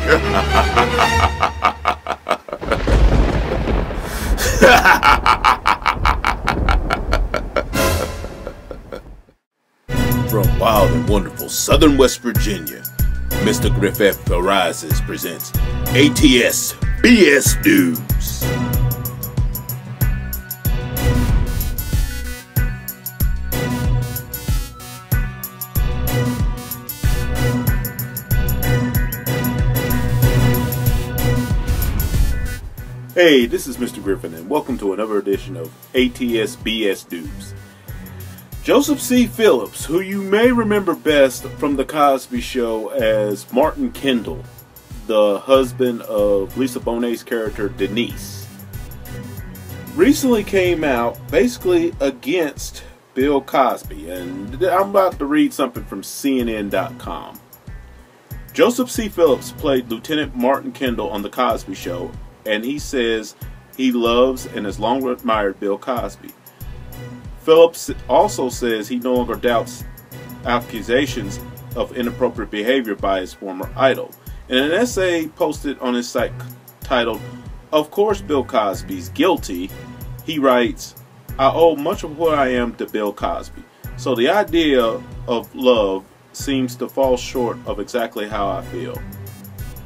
From wild and wonderful southern West Virginia, Mr. Griffith Arises presents ATSBS News. Hey, this is Mr. Griffin, and welcome to another edition of ATSBS News. Joseph C. Phillips, who you may remember best from The Cosby Show as Martin Kendall, the husband of Lisa Bonet's character Denise, recently came out basically against Bill Cosby, and I'm about to read something from CNN.com. Joseph C. Phillips played Lieutenant Martin Kendall on The Cosby Show, and he says he loves and has long admired Bill Cosby. Phillips also says he no longer doubts accusations of inappropriate behavior by his former idol. In an essay posted on his site titled, "Of Course Bill Cosby's Guilty," he writes, "I owe much of what I am to Bill Cosby, so the idea of love seems to fall short of exactly how I feel.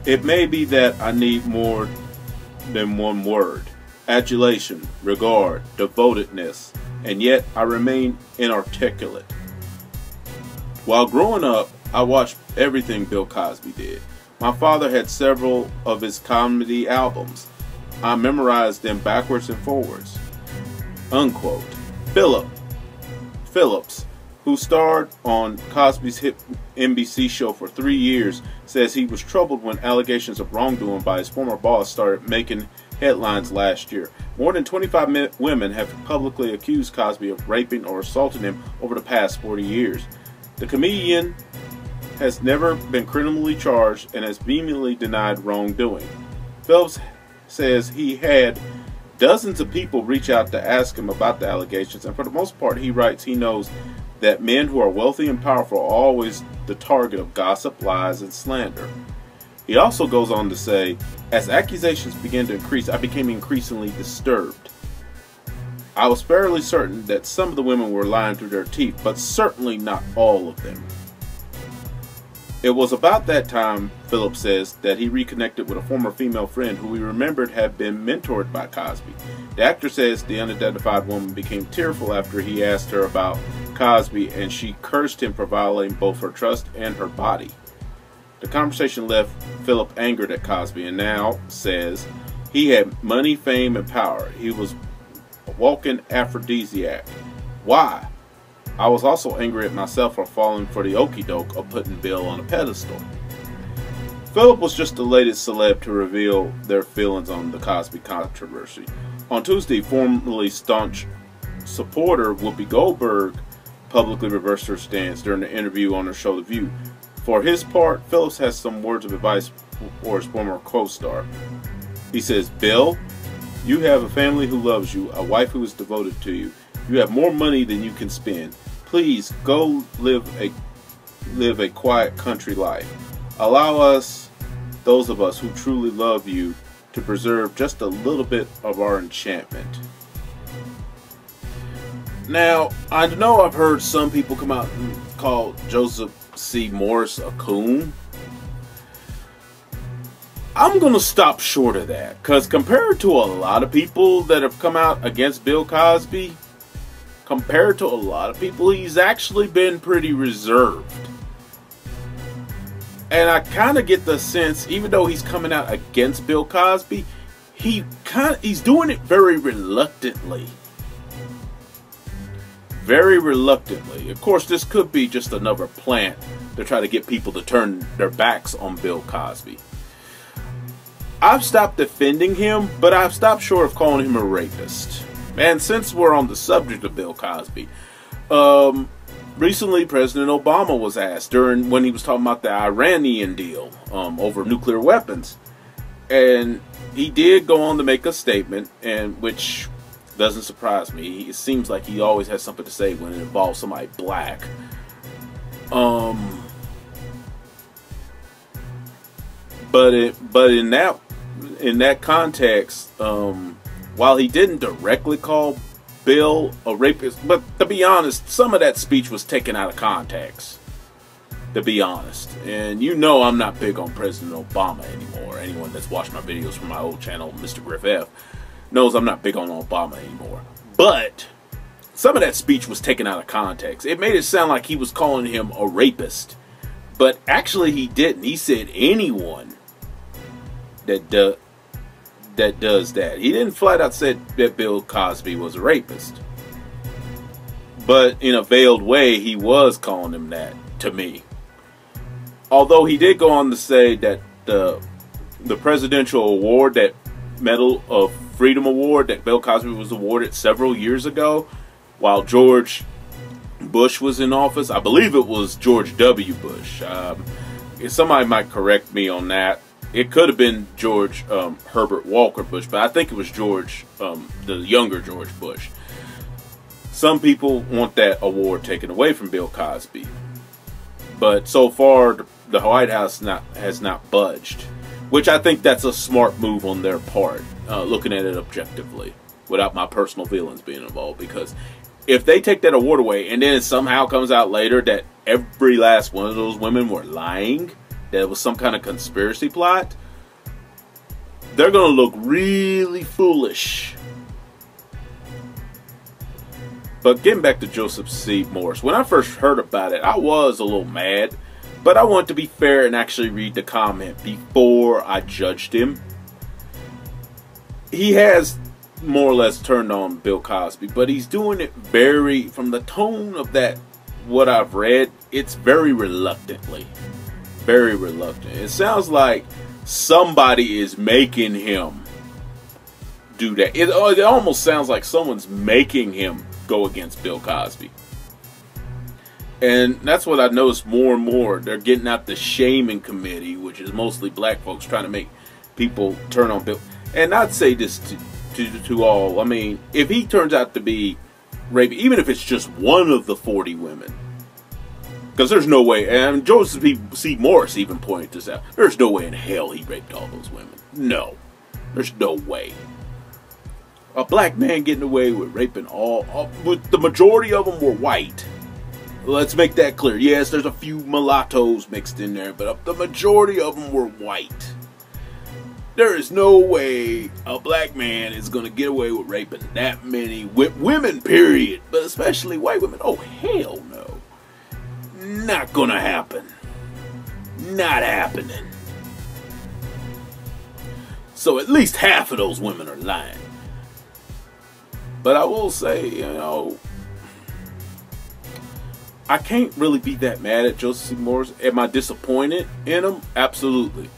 It may be that I need more than one word: adulation, regard, devotedness, and yet I remain inarticulate. While growing up, I watched everything Bill Cosby did. My father had several of his comedy albums. I memorized them backwards and forwards." Unquote. Phillips, who starred on Cosby's hit NBC show for 3 years, says he was troubled when allegations of wrongdoing by his former boss started making headlines last year. More than 25 women have publicly accused Cosby of raping or assaulting him over the past 40 years. The comedian has never been criminally charged and has vehemently denied wrongdoing. Phillips says he had dozens of people reach out to ask him about the allegations, and for the most part, he writes, he knows that men who are wealthy and powerful are always the target of gossip, lies, and slander. He also goes on to say, "As accusations began to increase, I became increasingly disturbed. I was fairly certain that some of the women were lying through their teeth, but certainly not all of them." It was about that time, Phillips says, that he reconnected with a former female friend who he remembered had been mentored by Cosby. The actor says the unidentified woman became tearful after he asked her about Cosby, and she cursed him for violating both her trust and her body. The conversation left Phillips angered at Cosby, and now says he had money, fame, and power. He was a walking aphrodisiac. Why? I was also angry at myself for falling for the okie doke of putting Bill on a pedestal. Phillips was just the latest celeb to reveal their feelings on the Cosby controversy. On Tuesday, formerly staunch supporter Whoopi Goldberg publicly reversed her stance during the interview on her show The View. For his part, Phillips has some words of advice for his former co-star. He says, "Bill, you have a family who loves you, a wife who is devoted to you. You have more money than you can spend. Please go live a quiet country life. Allow us, those of us who truly love you, to preserve just a little bit of our enchantment." Now, I know I've heard some people come out and call Joseph C. Morris a coon. I'm going to stop short of that, because compared to a lot of people that have come out against Bill Cosby, compared to a lot of people, he's actually been pretty reserved. And I kind of get the sense, even though he's coming out against Bill Cosby, he's doing it very reluctantly. Very reluctantly. Of course, this could be just another plant to try to get people to turn their backs on Bill Cosby. I've stopped defending him, but I've stopped short of calling him a rapist. And since we're on the subject of Bill Cosby, recently President Obama was asked when he was talking about the Iranian deal over nuclear weapons, and he did go on to make a statement, and which doesn't surprise me. It seems like he always has something to say when it involves somebody black. But in that context, while he didn't directly call Bill a rapist, but to be honest, some of that speech was taken out of context. To be honest, and you know I'm not big on President Obama anymore. Anyone that's watched my videos from my old channel, Mr. Griff F, knows I'm not big on Obama anymore. But some of that speech was taken out of context. It made it sound like he was calling him a rapist, but actually he didn't. He said anyone that does that. He didn't flat out say that Bill Cosby was a rapist, but in a veiled way he was calling him that to me. Although he did go on to say that the presidential award, that Medal of Freedom award that Bill Cosby was awarded several years ago while George Bush was in office, I believe it was George W. Bush. Somebody might correct me on that. It could have been George Herbert Walker Bush, but I think it was George, the younger George Bush. Some people want that award taken away from Bill Cosby. But so far, the White House has not budged, which I think that's a smart move on their part, looking at it objectively, without my personal feelings being involved. Because if they take that award away, and then it somehow comes out later that every last one of those women were lying, that it was some kind of conspiracy plot, they're going to look really foolish. But getting back to Joseph C. Morse, when I first heard about it, I was a little mad. But I want to be fair and actually read the comment before I judged him. He has more or less turned on Bill Cosby, but he's doing it from the tone of that, what I've read, it's very reluctantly. Very reluctant. It sounds like somebody is making him do that. It almost sounds like someone's making him go against Bill Cosby. And that's what I noticed more and more. They're getting out the shaming committee, which is mostly black folks trying to make people turn on Bill. And I'd say this to all. I mean, if he turns out to be raping, even if it's just one of the 40 women, because there's no way, and Joseph C. Morse even pointed this out, there's no way in hell he raped all those women. No. There's no way. A black man getting away with raping the majority of them were white. Let's make that clear. Yes, there's a few mulattoes mixed in there, but the majority of them were white. There is no way a black man is going to get away with raping that many women, period. But especially white women. Oh, hell no. Not going to happen. Not happening. So at least half of those women are lying. But I will say, you know, I can't really be that mad at Joseph C. Morse. Am I disappointed in him? Absolutely.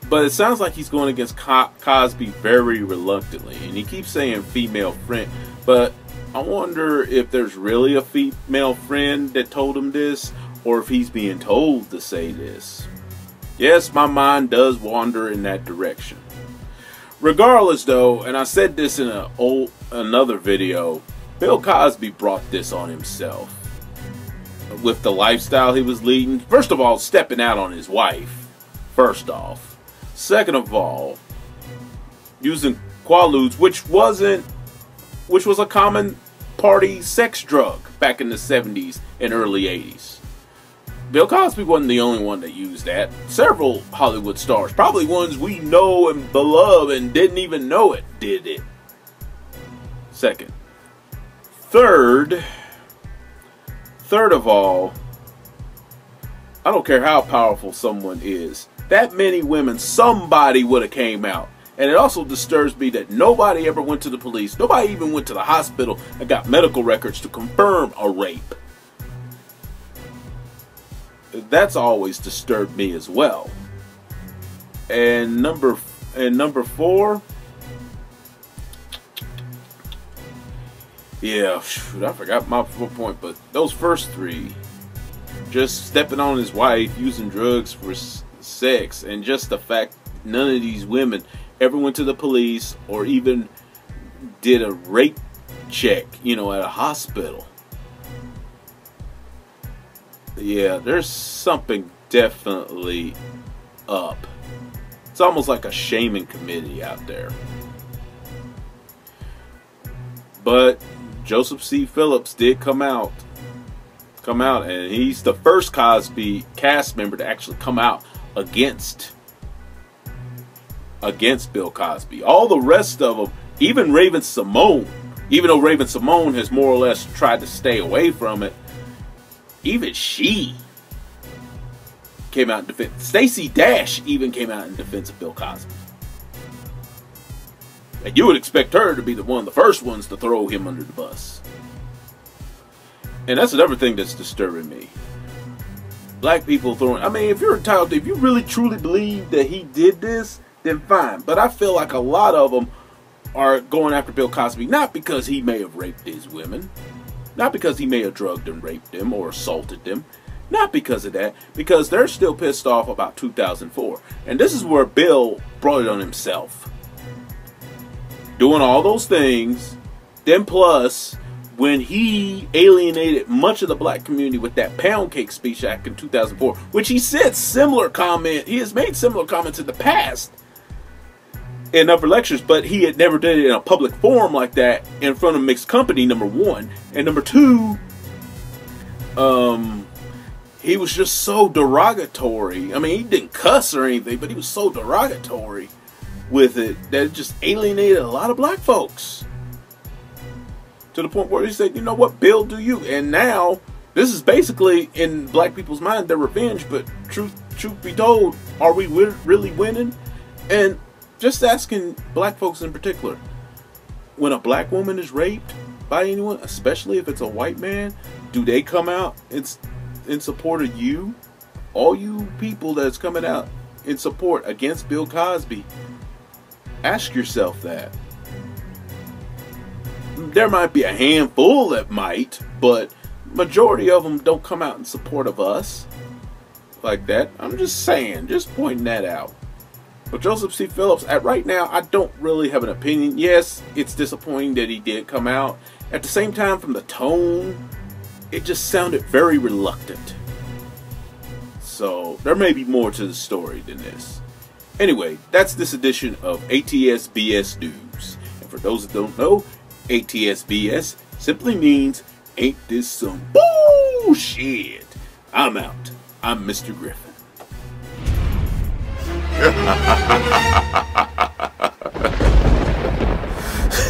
But it sounds like he's going against Cosby very reluctantly. And he keeps saying female friend. But I wonder if there's really a female friend that told him this, or if he's being told to say this. Yes, my mind does wander in that direction. Regardless, though, and I said this in another video, Bill Cosby brought this on himself. With the lifestyle he was leading. First of all, stepping out on his wife. First off. Second of all, using Quaaludes, which was a common party sex drug back in the 70s and early 80s. Bill Cosby wasn't the only one that used that. Several Hollywood stars, probably ones we know and beloved and didn't even know it, did it. Second. Third of all, I don't care how powerful someone is. That many women, somebody would have came out. And it also disturbs me that nobody ever went to the police. Nobody even went to the hospital and got medical records to confirm a rape. That's always disturbed me as well. And number 4, yeah, shoot, I forgot my point, but those first 3, just stepping on his wife, using drugs for sex, and just the fact none of these women ever went to the police or even did a rape check, you know, at a hospital. Yeah, there's something definitely up. It's almost like a shaming committee out there. But Joseph C. Phillips did come out, and he's the first Cosby cast member to actually come out against Bill Cosby. All the rest of them, even Raven-Symoné, even though Raven-Symoné has more or less tried to stay away from it, even she came out in defense. Stacey Dash even came out in defense of Bill Cosby. And you would expect her to be one of the first ones to throw him under the bus. And that's another thing that's disturbing me. Black people throwing... I mean, if you're entitled to... If you really truly believe that he did this, then fine. But I feel like a lot of them are going after Bill Cosby, not because he may have raped these women. Not because he may have drugged and raped them or assaulted them. Not because of that. Because they're still pissed off about 2004. And this is where Bill brought it on himself. Doing all those things. Then plus, when he alienated much of the black community with that pound cake speech back in 2004, which he said similar comment. He has made similar comments in the past in other lectures, but he had never done it in a public forum like that in front of mixed company, number one. And number two, he was just so derogatory. I mean, he didn't cuss or anything, but he was so derogatory with it that it just alienated a lot of black folks. To the point where he said, you know what, Bill, do you? And now, this is basically, in black people's mind, their revenge, but truth be told, are we really winning? And just asking black folks in particular, when a black woman is raped by anyone, especially if it's a white man, do they come out in support of you? All you people that's coming out in support against Bill Cosby, ask yourself that. There might be a handful that might, but majority of them don't come out in support of us like that. I'm just saying, just pointing that out. But Joseph C. Phillips, right now, I don't really have an opinion. Yes, it's disappointing that he did come out. At the same time, from the tone, it just sounded very reluctant. So, there may be more to the story than this. Anyway, that's this edition of ATSBS News. And for those that don't know, ATSBS simply means, ain't this some bullshit? I'm out. I'm Mr. Griffin. Ha ha ha ha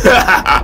ha ha.